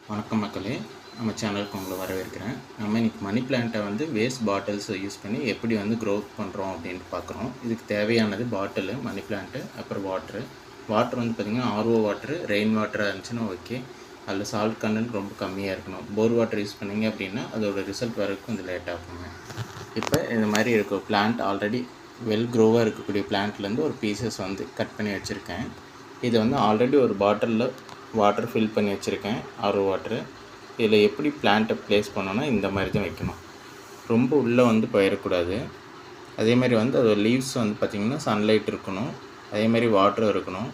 வணக்கம் மக்களே, நம்ம சேனலுக்கு உங்களை வரவேற்கிறேன். நம்ம இன்றைக்கி மணி பிளான்ட்டை வந்து வேஸ்ட் பாட்டில்ஸை யூஸ் பண்ணி எப்படி வந்து க்ரோத் பண்ணுறோம் அப்படின்ட்டு பார்க்குறோம். இதுக்கு தேவையானது பாட்டிலு, மணி பிளான்ட்டு, அப்புறம் வாட்டர் வந்து பார்த்திங்கன்னா ஆர்ஓ வாட்ரு, ரெயின் வாட்டராக இருந்துச்சுன்னா ஓகே. அதில் சால்ட் கண்டென்ட் ரொம்ப கம்மியாக இருக்கணும். போர் வாட்டர் யூஸ் பண்ணிங்க அப்படின்னா அதோட ரிசல்ட் வரதுக்கு கொஞ்சம் லேட் ஆகுங்க. இப்போ இந்த மாதிரி இருக்க பிளான்ட் ஆல்ரெடி வெல் க்ரோவாக இருக்கக்கூடிய பிளான்ட்லேருந்து ஒரு பீசஸ் வந்து கட் பண்ணி வச்சுருக்கேன். இதை வந்து ஆல்ரெடி ஒரு பாட்டிலில் வாட்டர் ஃபில் பண்ணி வச்சுருக்கேன், ஆர்ஓ வாட்ரு. இதில் எப்படி பிளான்ட்டை ப்ளேஸ் பண்ணோன்னா இந்த மாதிரி தான் வைக்கணும். ரொம்ப உள்ளே வந்து போயிடக்கூடாது. அதேமாதிரி வந்து அதோட லீவ்ஸ் வந்து பார்த்திங்கன்னா சன்லைட் இருக்கணும், அதேமாதிரி வாட்டரும் இருக்கணும்.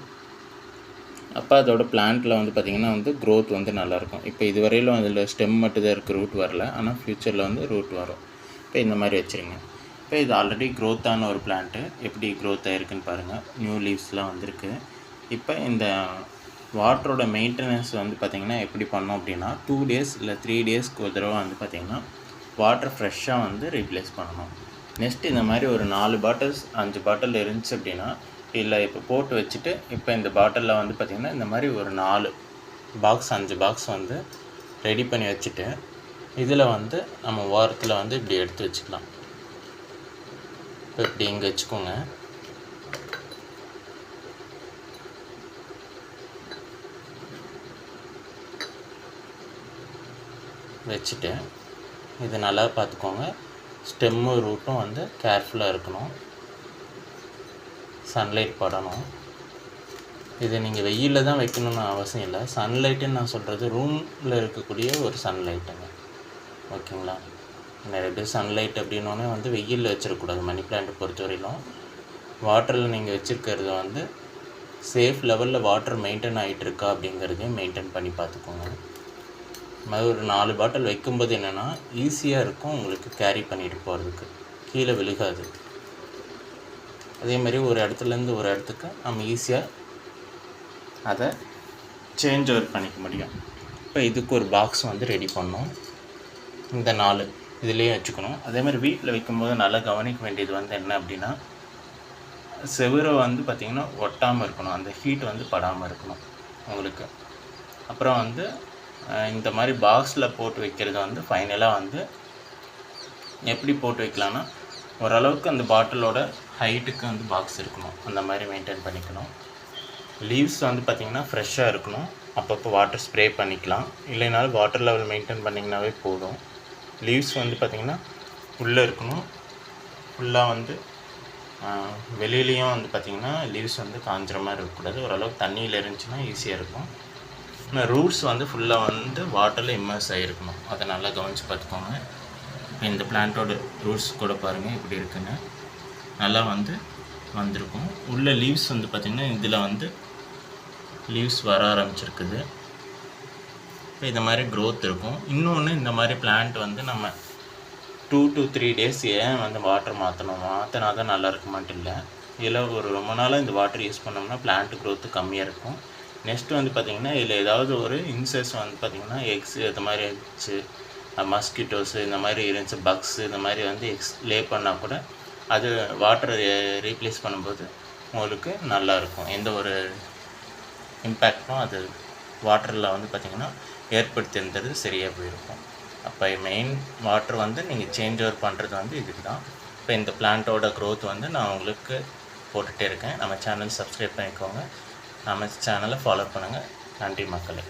அப்போ அதோட பிளான்ட்டில் வந்து பார்த்திங்கன்னா வந்து க்ரோத் வந்து நல்லாயிருக்கும். இப்போ இதுவரையிலும் அதில் ஸ்டெம் மட்டும் தான் இருக்குது, ரூட் வரல. ஆனால் ஃப்யூச்சரில் வந்து ரூட் வரும். இப்போ இந்த மாதிரி வச்சுருங்க. இப்போ இது ஆல்ரெடி க்ரோத்தான ஒரு பிளான்ட்டு, எப்படி க்ரோத் ஆகிருக்குன்னு பாருங்கள். நியூ லீவ்ஸ்லாம் வந்திருக்கு. இப்போ இந்த வாட்டரோட மெயின்டெனன்ஸ் வந்து பார்த்திங்கன்னா எப்படி பண்ணோம் அப்படின்னா 2 டேஸ் இல்லை 3 டேஸ்க்கு ஒரு தடவை வந்து பார்த்திங்கன்னா வாட்டர் ஃப்ரெஷ்ஷாக வந்து ரீப்ளேஸ் பண்ணணும். நெக்ஸ்ட் இந்த மாதிரி ஒரு 4 பாட்டில்ஸ் 5 பாட்டில் இருந்துச்சு அப்படின்னா இல்லை இப்போ போட்டு வச்சுட்டு இப்போ இந்த பாட்டிலில் வந்து பார்த்திங்கன்னா இந்த மாதிரி ஒரு 4 பாக்ஸ் 5 பாக்ஸ் வந்து ரெடி பண்ணி வச்சுட்டு இதில் வந்து நம்ம வாரத்தில் வந்து இப்படி எடுத்து வச்சுக்கலாம். இப்போ இப்படி இங்கே வச்சுக்கோங்க. வச்சுட்டு இது நல்லா பார்த்துக்கோங்க. ஸ்டெம்மு ரூட்டும் வந்து கேர்ஃபுல்லாக இருக்கணும், சன்லைட் படணும். இது நீங்கள் வெயிலில் தான் வைக்கணும்னு அவசியம் இல்லை. சன்லைட்டுன்னு நான் சொல்கிறது ரூமில் இருக்கக்கூடிய ஒரு சன்லைட்டுங்க, ஓகேங்களா? நிறைய பேர் சன்லைட் அப்படின்னோடனே வந்து வெயிலில் வச்சிடக்கூடாது. மணி பிளான்ட்டை பொறுத்தவரையிலும் வாட்டரில் நீங்கள் வச்சுருக்கிறது வந்து சேஃப் லெவலில் வாட்டர் மெயின்டைன் ஆகிட்டு இருக்கா அப்படிங்கிறதையும் மெயின்டைன் பண்ணி பார்த்துக்கோங்க. மாதிரி ஒரு 4 பாட்டில் வைக்கும்போது என்னென்னா ஈஸியாக இருக்கும் உங்களுக்கு கேரி பண்ணிட்டு போகிறதுக்கு, கீழே விழுகாது. அதே மாதிரி ஒரு இடத்துலேருந்து ஒரு இடத்துக்கு நம்ம ஈஸியாக அதை சேஞ்ச் ஓவர் பண்ணிக்க முடியும். இப்போ இதுக்கு ஒரு பாக்ஸ் வந்து ரெடி பண்ணோம். இந்த 4 இதுலேயே வச்சுக்கணும். அதே மாதிரி வீட்டில் வைக்கும்போது நல்லா கவனிக்க வேண்டியது வந்து என்ன அப்படின்னா செவுரை வந்து பார்த்திங்கன்னா ஒட்டாமல் இருக்கணும், அந்த ஹீட் வந்து படாமல் இருக்கணும் உங்களுக்கு. அப்புறம் வந்து இந்த மாதிரி பாக்ஸில் போட்டு வைக்கிறது வந்து ஃபைனலாக வந்து எப்படி போட்டு வைக்கலான்னா ஓரளவுக்கு அந்த பாட்டிலோட ஹைட்டுக்கு வந்து பாக்ஸ் இருக்கணும், அந்த மாதிரி மெயின்டைன் பண்ணிக்கணும். லீவ்ஸ் வந்து பார்த்திங்கன்னா ஃப்ரெஷ்ஷாக இருக்கணும், அப்பப்போ வாட்டர் ஸ்ப்ரே பண்ணிக்கலாம். இல்லைனாலும் வாட்டர் லெவல் மெயின்டைன் பண்ணிங்கனாவே போதும். லீவ்ஸ் வந்து பார்த்திங்கன்னா உள்ளே இருக்கணும், ஃபுல்லாக வந்து வெளியிலையும் வந்து பார்த்திங்கன்னா லீவ்ஸ் வந்து காஞ்சிற மாதிரி இருக்கக்கூடாது. ஓரளவுக்கு தண்ணியில் இருந்துச்சுன்னா ஈஸியாக இருக்கும். ரூட்ஸ் வந்து ஃபுல்லாக வந்து வாட்டரில் இம்மர்ஸ் ஆகிருக்கணும், அதை நல்லா கவனித்து பார்த்துக்கோங்க. இப்போ இந்த பிளான்ட்டோட ரூட்ஸ் கூட பாருங்கள் எப்படி இருக்குன்னு, நல்லா வந்து வந்திருக்கும். உள்ள லீவ்ஸ் வந்து பார்த்திங்கன்னா இதில் வந்து லீவ்ஸ் வர ஆரம்பிச்சிருக்குது. இப்போ இந்த மாதிரி க்ரோத் இருக்கும். இன்னொன்று இந்த மாதிரி பிளான்ட் வந்து நம்ம 2 to 3 டேஸ் ஏன் வந்து வாட்டர் மாற்றினா தான் நல்லா இருக்குமான்ட்டு இல்லை. இதில் ஒரு ரொம்ப நாளாக இந்த வாட்டர் யூஸ் பண்ணோம்னா பிளான்ட் க்ரோத்து கம்மியாக இருக்கும். நெக்ஸ்ட்டு வந்து பார்த்திங்கன்னா இதில் ஏதாவது ஒரு இன்செக்ட்ஸ் வந்து பார்த்திங்கன்னா எக்ஸ் இது மாதிரி இருந்துச்சு, மஸ்கிட்டோஸு இந்த மாதிரி இருந்துச்சு, பக்ஸு இந்த மாதிரி வந்து லே பண்ணால் கூட அது வாட்டரை ரீப்ளேஸ் பண்ணும்போது உங்களுக்கு நல்லாயிருக்கும். எந்த ஒரு இம்பேக்டும் அது வாட்டரில் வந்து பார்த்திங்கன்னா ஏற்படுத்தியிருந்தது சரியாக போயிருக்கும். அப்போ மெயின் வாட்டர் வந்து நீங்கள் சேஞ்ச் ஓவர் பண்ணுறது வந்து இதுக்கு தான். இப்போ இந்த பிளான்ட்டோட க்ரோத் வந்து நான் உங்களுக்கு போட்டுகிட்டே இருக்கேன். நம்ம சேனல் சப்ஸ்கிரைப் பண்ணிக்கோங்க, நம்ம சேனலை ஃபாலோ பண்ணுங்கள். நன்றி மக்களே.